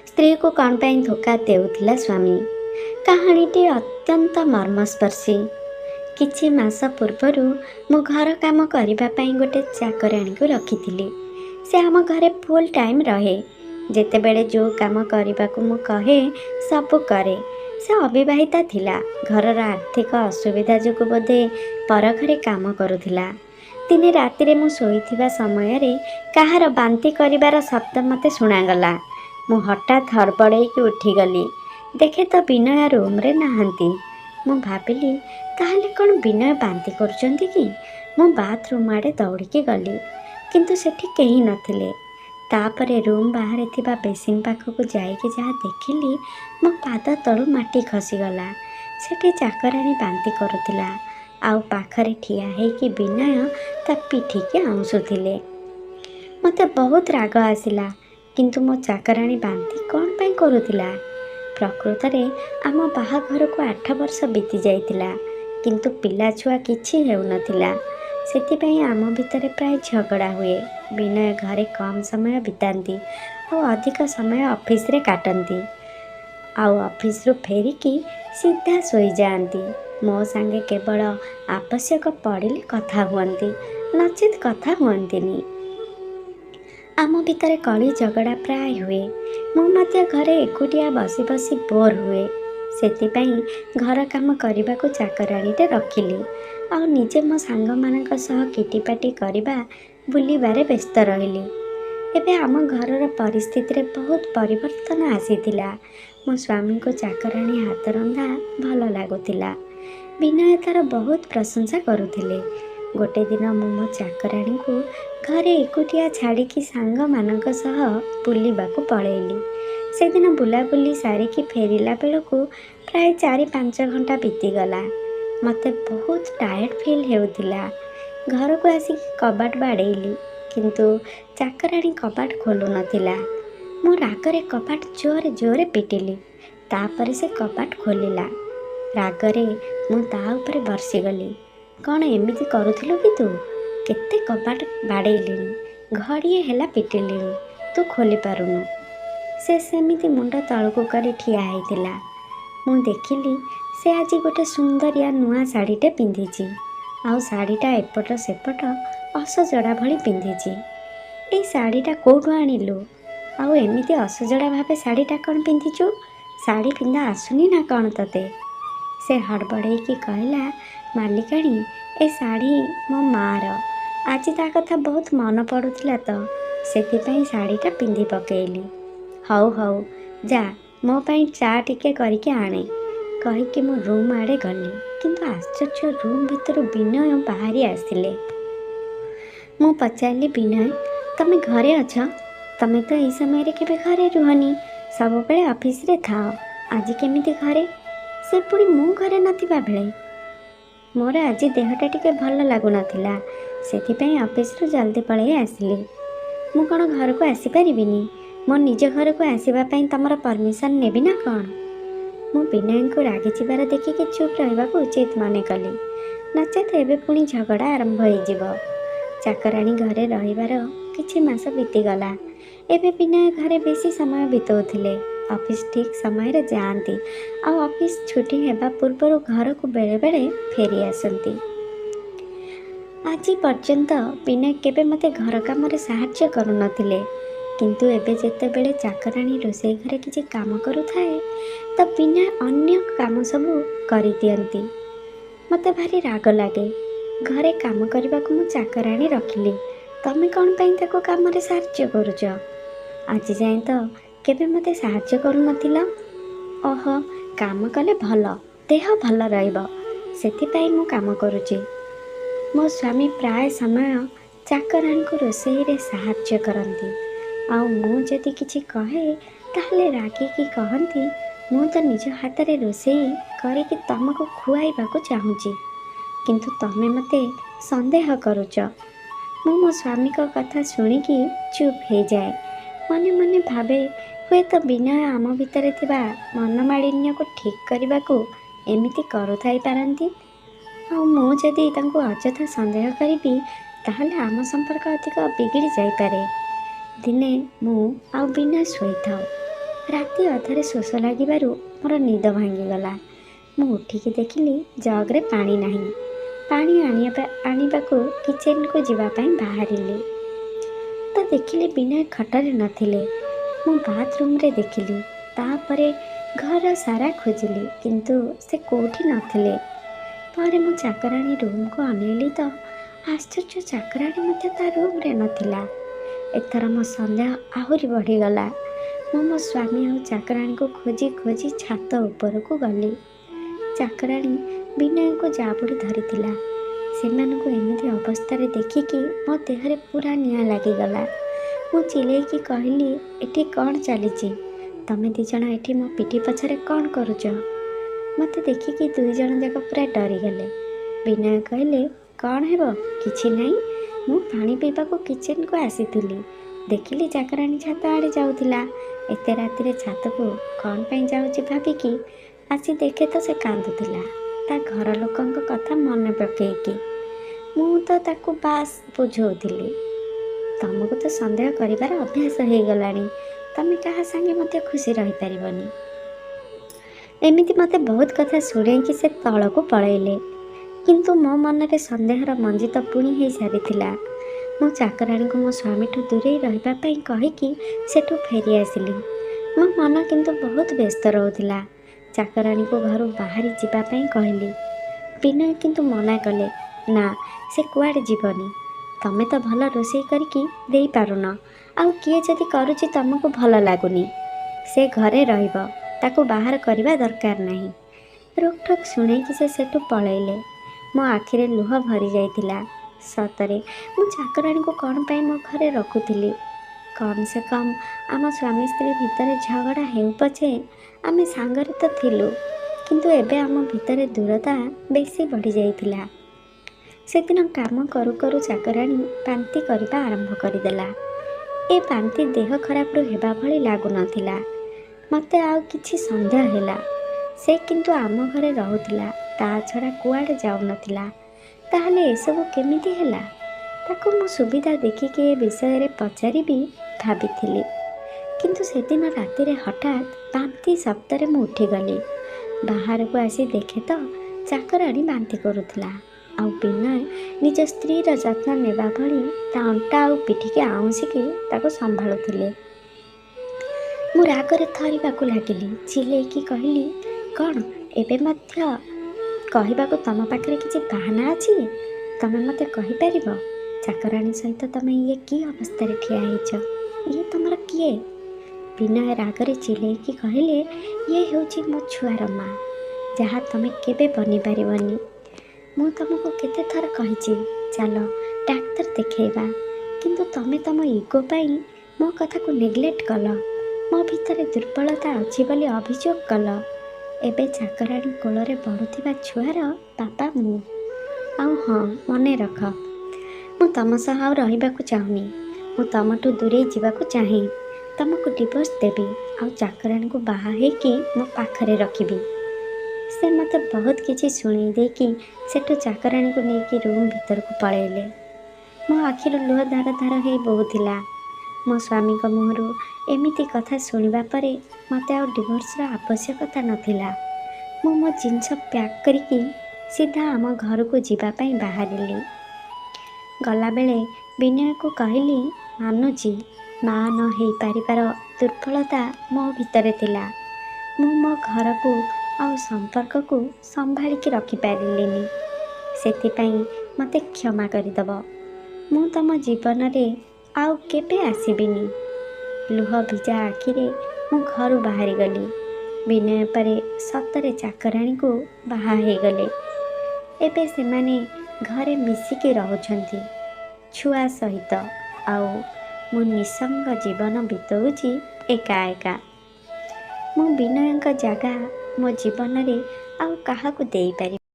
ସ୍ତ୍ରୀ को कौन ପାଇଁ ଧୋକା ଦେଉଥିଲା ସ୍ୱାମୀ। କାହାଣୀଟି ଅତ୍ୟନ୍ତ ମର୍ମସ୍ପର୍ଶୀ। କିଛି ମାସ ପୂର୍ବରୁ ମୁଁ ଘର କାମ କରିବା ପାଇଁ ଗୋଟେ ଚାକରାଣୀକୁ ରଖିଥିଲି। ସେ ଆମ ଘରେ ଫୁଲ୍ ଟାଇମ୍ ରହେ। ଯେତେବେଳେ ଯେଉଁ କାମ କରିବାକୁ ମୁଁ କହେ ସବୁ କରେ। ସେ ଅବିବାହିତା ଥିଲା। ଘରର ଆର୍ଥିକ ଅସୁବିଧା ଯୋଗୁଁ ବୋଧେ ପର ଘରେ କାମ କରୁଥିଲା। ଦିନେ ରାତିରେ ମୁଁ ଶୋଇଥିବା ସମୟରେ କାହାର ବାନ୍ତି କରିବାର ଶବ୍ଦ ମୋତେ ଶୁଣାଗଲା। ମୁଁ ହଠାତ୍ ହଡ଼ବଡ଼େଇକି ଉଠିଗଲି। ଦେଖେ ତ ବିନୟ ରୁମ୍ରେ ନାହାନ୍ତି। ମୁଁ ଭାବିଲି ତାହେଲେ କ'ଣ ବିନୟ ବାନ୍ତି କରୁଛନ୍ତି କି? ମୁଁ ବାଥରୁମ୍ ଆଡ଼େ ଦୌଡ଼ିକି ଗଲି, କିନ୍ତୁ ସେଠି କେହି ନଥିଲେ। ତାପରେ ରୁମ୍ ବାହାରେ ଥିବା ବେସିନ୍ ପାଖକୁ ଯାଇକି ଯାହା ଦେଖିଲି, ମୋ ପାଦ ତଳୁ ମାଟି ଖସିଗଲା। ସେଠି ଚାକରାଣୀ ବାନ୍ତି କରୁଥିଲା, ଆଉ ପାଖରେ ଠିଆ ହେଇକି ବିନୟ ତା ପିଠିକି ଆଉଁସୁଥିଲେ। ମୋତେ ବହୁତ ରାଗ ଆସିଲା, କିନ୍ତୁ ମୋ ଚାକରାଣୀ ବାନ୍ତି କ'ଣ ପାଇଁ କରୁଥିଲା? ପ୍ରକୃତରେ ଆମ ବାହାଘରକୁ 8 ବର୍ଷ ବିତି ଯାଇଥିଲା, କିନ୍ତୁ ପିଲାଛୁଆ କିଛି ହେଉନଥିଲା। ସେଥିପାଇଁ ଆମ ଭିତରେ ପ୍ରାୟ ଝଗଡ଼ା ହୁଏ। ବିନୟ ଘରେ କମ୍ ସମୟ ବିତାନ୍ତି ଆଉ ଅଧିକ ସମୟ ଅଫିସରେ କାଟନ୍ତି। ଆଉ ଅଫିସରୁ ଫେରିକି ସିଧା ଶୋଇଯାଆନ୍ତି। ମୋ ସାଙ୍ଗେ କେବଳ ଆବଶ୍ୟକ ପଡ଼ିଲେ କଥା ହୁଅନ୍ତି, ନଚେତ୍ କଥା ହୁଅନ୍ତିନି। ଆମ ଭିତରେ କଳି ଝଗଡ଼ା ପ୍ରାୟ ହୁଏ। ମୁଁ ମଧ୍ୟ ଘରେ ଏକୁଟିଆ ବସି ବସି ବୋର୍ ହୁଏ। ସେଥିପାଇଁ ଘର କାମ କରିବାକୁ ଚାକରାଣୀଟେ ରଖିଲି, ଆଉ ନିଜେ ମୋ ସାଙ୍ଗମାନଙ୍କ ସହ କିଟିପାଟି କରିବା, ବୁଲିବାରେ ବ୍ୟସ୍ତ ରହିଲି। ଏବେ ଆମ ଘରର ପରିସ୍ଥିତିରେ ବହୁତ ପରିବର୍ତ୍ତନ ଆସିଥିଲା। ମୋ ସ୍ୱାମୀଙ୍କୁ ଚାକରାଣୀ ହାତରନ୍ଧା ଭଲ ଲାଗୁଥିଲା। ବିନୟ ତା'ର ବହୁତ ପ୍ରଶଂସା କରୁଥିଲେ। ଗୋଟେ ଦିନ ମୁଁ ମୋ ଚାକରାଣୀକୁ ଘରେ ଏକୁଟିଆ ଛାଡ଼ିକି ସାଙ୍ଗମାନଙ୍କ ସହ ବୁଲିବାକୁ ପଳେଇଲି। ସେଦିନ ବୁଲାବୁଲି ସାରିକି ଫେରିଲା ବେଳକୁ ପ୍ରାୟ 4-5 ଘଣ୍ଟା ବିତିଗଲା। ମୋତେ ବହୁତ ଟାୟାର୍ଡ଼ ଫିଲ୍ ହେଉଥିଲା। ଘରକୁ ଆସିକି କବାଟ ବାଡ଼େଇଲି, କିନ୍ତୁ ଚାକରାଣୀ କବାଟ ଖୋଲୁନଥିଲା। ମୁଁ ରାଗରେ କବାଟ ଜୋରେ ଜୋରେ ପିଟିଲି। ତାପରେ ସେ କବାଟ ଖୋଲିଲା। ରାଗରେ ମୁଁ ତା ଉପରେ ବର୍ଷିଗଲି। କ'ଣ ଏମିତି କରୁଥିଲୁ କି ତୁ? କେତେ କବାଟ ବାଡ଼େଇଲିଣି, ଘଡ଼ିଏ ହେଲା ପିଟିଲିଣି, ତୁ ଖୋଲି ପାରୁନୁ। ସେ ସେମିତି ମୁଣ୍ଡ ତଳକୁ କରି ଠିଆ ହେଇଥିଲା। ମୁଁ ଦେଖିଲି ସେ ଆଜି ଗୋଟେ ସୁନ୍ଦରିଆ ନୂଆ ଶାଢ଼ୀଟେ ପିନ୍ଧିଛି, ଆଉ ଶାଢ଼ୀଟା ଏପଟ ସେପଟ ଅସଜଡ଼ା ଭଳି ପିନ୍ଧିଛି। ଏଇ ଶାଢ଼ୀଟା କେଉଁଠୁ ଆଣିଲୁ? ଆଉ ଏମିତି ଅସଜଡ଼ା ଭାବେ ଶାଢ଼ୀଟା କ'ଣ ପିନ୍ଧିଛୁ? ଶାଢ଼ୀ ପିନ୍ଧା ଆସୁନି ନା କ'ଣ ତତେ? ସେ ହଡ଼ବଡ଼େଇକି କହିଲା, ମାଲିକାଣୀ, ଏ ଶାଢ଼ୀ ମୋ ମାଆର। ଆଜି ତା କଥା ବହୁତ ମନେ ପଡ଼ୁଥିଲା ତ, ସେଥିପାଇଁ ଶାଢ଼ୀଟା ପିନ୍ଧି ପକେଇଲି। ହଉ ହଉ, ଯା ମୋ ପାଇଁ ଚା ଟିକେ କରିକି ଆଣେ, କହିକି ମୁଁ ରୁମ୍ ଆଡ଼େ ଗଲି। କିନ୍ତୁ ଆଶ୍ଚର୍ଯ୍ୟ, ରୁମ୍ ଭିତରୁ ବିନୟ ବାହାରି ଆସିଲେ। ମୁଁ ପଚାରିଲି, ବିନୟ, ତମେ ଘରେ ଅଛ? ତମେ ତ ଏହି ସମୟରେ କେବେ ଘରେ ରୁହନି, ସବୁବେଳେ ଅଫିସରେ ଥାଅ, ଆଜି କେମିତି ଘରେ? ସେ ପୁଣି ମୁଁ ଘରେ ନଥିବା ବେଳେ। ମୋର ଆଜି ଦେହଟା ଟିକେ ଭଲ ଲାଗୁନଥିଲା, ସେଥିପାଇଁ ଅଫିସରୁ ଜଲ୍ଦି ପଳେଇ ଆସିଲି। ମୁଁ କ'ଣ ଘରକୁ ଆସିପାରିବିନି? ମୋ ନିଜ ଘରକୁ ଆସିବା ପାଇଁ ତମର ପରମିସନ୍ ନେବି ନା କ'ଣ? ମୁଁ ବିନୟଙ୍କୁ ରାଗିଯିବାର ଦେଖିକି ଚୁପ୍ ରହିବାକୁ ଉଚିତ ମନେ କଲି, ନଚେତ୍ ଏବେ ପୁଣି ଝଗଡ଼ା ଆରମ୍ଭ ହୋଇଯିବ। ଚାକରାଣୀ ଘରେ ରହିବାର କିଛି ମାସ ବିତିଗଲା। ଏବେ ବିନୟ ଘରେ ବେଶୀ ସମୟ ବିତାଉଥିଲେ। ଅଫିସ ଠିକ୍ ସମୟରେ ଯାଆନ୍ତି, ଆଉ ଅଫିସ ଛୁଟି ହେବା ପୂର୍ବରୁ ଘରକୁ ବେଳେବେଳେ ଫେରି ଆସନ୍ତି। ଆଜି ପର୍ଯ୍ୟନ୍ତ ବିନୟ କେବେ ମୋତେ ଘର କାମରେ ସାହାଯ୍ୟ କରୁନଥିଲେ, କିନ୍ତୁ ଏବେ ଯେତେବେଳେ ଚାକରାଣୀ ରୋଷେଇ ଘରେ କିଛି କାମ କରୁଥାଏ, ତ ବିନୟ ଅନ୍ୟ କାମ ସବୁ କରିଦିଅନ୍ତି। ମୋତେ ଭାରି ରାଗ ଲାଗେ। ଘରେ କାମ କରିବାକୁ ମୁଁ ଚାକରାଣୀ ରଖିଲି, ତମେ କ'ଣ ପାଇଁ ତାକୁ କାମରେ ସାହାଯ୍ୟ କରୁଛ? ଆଜି ଯାଏଁ ତ କେବେ ମୋତେ ସାହାଯ୍ୟ କରୁନଥିଲ। ଓହୋ, କାମ କଲେ ଭଲ, ଦେହ ଭଲ ରହିବ, ସେଥିପାଇଁ ମୁଁ କାମ କରୁଛି। ମୋ ସ୍ୱାମୀ ପ୍ରାୟ ସମୟ ଚାକରାଣୀଙ୍କୁ ରୋଷେଇରେ ସାହାଯ୍ୟ କରନ୍ତି, ଆଉ ମୁଁ ଯଦି କିଛି କହେ ତାହେଲେ ରାଗିକି କହନ୍ତି, ମୁଁ ତ ନିଜ ହାତରେ ରୋଷେଇ କରିକି ତମକୁ ଖୁଆଇବାକୁ ଚାହୁଁଛି, କିନ୍ତୁ ତମେ ମୋତେ ସନ୍ଦେହ କରୁଛ। ମୁଁ ମୋ ସ୍ୱାମୀଙ୍କ କଥା ଶୁଣିକି ଚୁପ୍ ହେଇଯାଏ। ମନେ ମନେ ଭାବେ, ହୁଏତ ବିନୟ ଆମ ଭିତରେ ଥିବା ମନମାଳିନ୍ୟକୁ ଠିକ୍ କରିବାକୁ ଏମିତି କରୁଥାଇପାରନ୍ତି। ଆଉ ମୁଁ ଯଦି ତାଙ୍କୁ ଅଯଥା ସନ୍ଦେହ କରିବି, ତାହେଲେ ଆମ ସମ୍ପର୍କ ଅଧିକ ବିଗିଡ଼ି ଯାଇପାରେ। ଦିନେ ମୁଁ ଆଉ ବିନୟ ଶୋଇଥାଉ। ରାତି ଅଧରେ ଶୋଷ ଲାଗିବାରୁ ମୋର ନିଦ ଭାଙ୍ଗିଗଲା। ମୁଁ ଉଠିକି ଦେଖିଲି ଜଗ୍ରେ ପାଣି ନାହିଁ। ପାଣି ଆଣିବାକୁ କିଚେନ୍କୁ ଯିବା ପାଇଁ ବାହାରିଲି ତ ଦେଖିଲି ବିନୟ ଖଟରେ ନଥିଲେ। ମୁଁ ବାଥରୁମ୍ରେ ଦେଖିଲି, ତାପରେ ଘର ସାରା ଖୋଜିଲି, କିନ୍ତୁ ସେ କେଉଁଠି ନଥିଲେ। ପରେ ମୁଁ ଚାକରାଣୀ ରୁମ୍କୁ ଅନେଇଲି ତ ଆଶ୍ଚର୍ଯ୍ୟ, ଚାକରାଣୀ ମଧ୍ୟ ତା ରୁମ୍ରେ ନଥିଲା। ଏଥର ମୋ ସନ୍ଦେହ ଆହୁରି ବଢ଼ିଗଲା। ମୁଁ ମୋ ସ୍ୱାମୀ ଆଉ ଚାକରାଣୀକୁ ଖୋଜି ଖୋଜି ଛାତ ଉପରକୁ ଗଲି। ଚାକରାଣୀ ବିନୟକୁ ଜାବୁଡ଼ି ଧରିଥିଲା। ସେମାନଙ୍କୁ ଏମିତି ଅବସ୍ଥାରେ ଦେଖିକି ମୋ ଦେହରେ ପୁରା ନିଆଁ ଲାଗିଗଲା। ମୁଁ ଚିଲେଇକି କହିଲି, ଏଠି କ'ଣ ଚାଲିଛି? ତମେ ଦୁଇଜଣ ଏଠି ମୋ ପିଠି ପଛରେ କ'ଣ କରୁଛ? ମୋତେ ଦେଖିକି ଦୁଇଜଣ ଯାକ ପୁରା ଡରିଗଲେ। ବିନୟ କହିଲେ, କ'ଣ ହେବ? କିଛି ନାହିଁ, ମୁଁ ପାଣି ପିଇବାକୁ କିଚେନ୍କୁ ଆସିଥିଲି। ଦେଖିଲି ଚାକରାଣୀ ଛାତ ଆଡ଼େ ଯାଉଥିଲା। ଏତେ ରାତିରେ ଛାତକୁ କ'ଣ ପାଇଁ ଯାଉଛି ଭାବିକି ଆସି ଦେଖେ ତ ସେ କାନ୍ଦୁଥିଲା, ତା ଘର ଲୋକଙ୍କ କଥା ମନେ ପକେଇକି। ମୁଁ ତ ତାକୁ ବାସ୍ ବୁଝଉଥିଲି, ତମକୁ ତ ସନ୍ଦେହ କରିବାର ଅଭ୍ୟାସ ହେଇଗଲାଣି, ତମେ କାହା ସାଙ୍ଗେ ମଧ୍ୟ ଖୁସି ରହିପାରିବନି। ଏମିତି ମୋତେ ବହୁତ କଥା ଶୁଣେଇକି ସେ ତଳକୁ ପଳେଇଲେ। କିନ୍ତୁ ମୋ ମନରେ ସନ୍ଦେହର ମଞ୍ଜି ତ ପୁଣି ହେଇସାରିଥିଲା। ମୁଁ ଚାକରାଣୀକୁ ମୋ ସ୍ୱାମୀଠୁ ଦୂରେଇ ରହିବା ପାଇଁ କହିକି ସେଠୁ ଫେରି ଆସିଲି। ମୋ ମନ କିନ୍ତୁ ବହୁତ ବ୍ୟସ୍ତ ରହୁଥିଲା। ଚାକରାଣୀକୁ ଘରୁ ବାହାରି ଯିବା ପାଇଁ କହିଲି। ବିନୟ କିନ୍ତୁ ମନା କଲେ, ନା, ସେ କୁଆଡ଼େ ଯିବନି। ତମେ ତ ଭଲ ରୋଷେଇ କରିକି ଦେଇପାରୁନ, ଆଉ କିଏ ଯଦି କରୁଛି ତମକୁ ଭଲ ଲାଗୁନି, ସେ ଘରେ ରହିବ, ତାକୁ ବାହାର କରିବା ଦରକାର ନାହିଁ। ରୋକଠୋକ ଶୁଣେଇକି ସେ ସେଠୁ ପଳେଇଲେ। ମୋ ଆଖିରେ ଲୁହ ଭରି ଯାଇଥିଲା। ସତରେ ମୁଁ ଚାକରାଣୀକୁ କ'ଣ ପାଇଁ ମୋ ଘରେ ରଖୁଥିଲି? କମ୍ ସେ କମ୍ ଆମ ସ୍ୱାମୀ ସ୍ତ୍ରୀ ଭିତରେ ଝଗଡ଼ା ହେଉ ପଛେ ଆମେ ସାଙ୍ଗରେ ତ ଥିଲୁ, କିନ୍ତୁ ଏବେ ଆମ ଭିତରେ ଦୂରତା ବେଶୀ ବଢ଼ିଯାଇଥିଲା। ସେଦିନ କାମ କରୁ କରୁ ଚାକରାଣୀ ବାନ୍ତି କରିବା ଆରମ୍ଭ କରିଦେଲା। ଏ ବାନ୍ତି ଦେହ ଖରାପରୁ ହେବା ଭଳି ଲାଗୁନଥିଲା। ମୋତେ ଆଉ କିଛି ସନ୍ଦେହ ହେଲା। ସେ କିନ୍ତୁ ଆମ ଘରେ ରହୁଥିଲା, ତା ଛଡ଼ା କୁଆଡ଼େ ଯାଉନଥିଲା। ତାହେଲେ ଏସବୁ କେମିତି ହେଲା? ତାକୁ ମୁଁ ସୁବିଧା ଦେଖିକି ଏ ବିଷୟରେ ପଚାରିବି ଭାବିଥିଲି, କିନ୍ତୁ ସେଦିନ ରାତିରେ ହଠାତ୍ ବାନ୍ତି ଶବ୍ଦରେ ମୁଁ ଉଠିଗଲି। ବାହାରକୁ ଆସି ଦେଖେ ତ ଚାକରାଣୀ ବାନ୍ତି କରୁଥିଲା, ଆଉ ବିନୟ ନିଜ ସ୍ତ୍ରୀର ଯତ୍ନ ନେବା ଭଳି ତା ଅଣ୍ଟା ଆଉ ପିଠିକି ଆଉଁସିକି ତାକୁ ସମ୍ଭାଳୁଥିଲେ। ମୁଁ ରାଗରେ ଥରିବାକୁ ଲାଗିଲି। ଚିଲେଇକି କହିଲି, କ'ଣ ଏବେ ମଧ୍ୟ କହିବାକୁ ତମ ପାଖରେ କିଛି ବାହାନା ଅଛି? ତମେ ମୋତେ କହିପାରିବ, ଚାକରାଣୀ ସହିତ ତମେ ଇଏ କି ଅବସ୍ଥାରେ ଠିଆ ହେଇଛ? ଇଏ ତମର କିଏ? ବିନୟ ରାଗରେ ଚିଲେଇକି କହିଲେ, ଇଏ ହେଉଛି ମୋ ଛୁଆର ମା, ଯାହା ତମେ କେବେ ବନିପାରିବନି। ମୁଁ ତମକୁ କେତେ ଥର କହିଛି, ଚାଲ ଡାକ୍ତର ଦେଖେଇବା, କିନ୍ତୁ ତମେ ତମ ଇଗୋ ପାଇଁ ମୋ କଥାକୁ ନେଗ୍ଲେକ୍ଟ କଲ। ମୋ ଭିତରେ ଦୁର୍ବଳତା ଅଛି ବୋଲି ଅଭିଯୋଗ କଲ। ଏବେ ଚାକରାଣୀ କୋଳରେ ବଢ଼ୁଥିବା ଛୁଆର ବାପା ମୁଁ। ଆଉ ହଁ, ମନେ ରଖ, ମୁଁ ତମ ସହ ଆଉ ରହିବାକୁ ଚାହୁଁନି। ମୁଁ ତମଠୁ ଦୂରେଇ ଯିବାକୁ ଚାହେଁ। ତମକୁ ଡିଭୋର୍ସ ଦେବି, ଆଉ ଚାକରାଣୀକୁ ବାହା ହେଇକି ମୋ ପାଖରେ ରଖିବି। ସେ ମୋତେ ବହୁତ କିଛି ଶୁଣେଇ ଦେଇକି ସେଠୁ ଚାକରାଣୀକୁ ନେଇକି ରୁମ୍ ଭିତରକୁ ପଳେଇଲେ। ମୋ ଆଖିରୁ ଲୁହ ଧାର ଧାର ହେଇ ବହୁଥିଲା। ମୋ ସ୍ୱାମୀଙ୍କ ମୁହଁରୁ ଏମିତି କଥା ଶୁଣିବା ପରେ ମୋତେ ଆଉ ଡିଭୋର୍ସର ଆବଶ୍ୟକତା ନଥିଲା। ମୁଁ ମୋ ଜିନିଷ ପ୍ୟାକ୍ କରିକି ସିଧା ଆମ ଘରକୁ ଯିବା ପାଇଁ ବାହାରିଲି। ଗଲାବେଳେ ବିନୟକୁ କହିଲି, ମାନୁଛି ମା ନ ହେଇପାରିବାର ଦୁର୍ବଳତା ମୋ ଭିତରେ ଥିଲା। ମୁଁ ମୋ ଘରକୁ ଆଉ ସମ୍ପର୍କକୁ ସମ୍ଭାଳିକି ରଖିପାରିଲିନି, ସେଥିପାଇଁ ମୋତେ କ୍ଷମା କରିଦେବ। ମୁଁ ତମ ଜୀବନରେ ଆଉ କେବେ ଆସିବିନି। ଲୁହ ଭିଜା ଆଖିରେ ମୁଁ ଘରୁ ବାହାରିଗଲି। ବିନୟ ପରେ ସତରେ ଚାକରାଣୀକୁ ବାହା ହେଇଗଲେ। ଏବେ ସେମାନେ ଘରେ ମିଶିକି ରହୁଛନ୍ତି ଛୁଆ ସହିତ, ଆଉ ମୁଁ ନିଃସଙ୍ଗ ଜୀବନ ବିତାଉଛି ଏକା ଏକା। ମୁଁ ବିନୟଙ୍କ ଜାଗା ମୋ ଜୀବନରେ ଆଉ କାହାକୁ ଦେଇପାରିବି?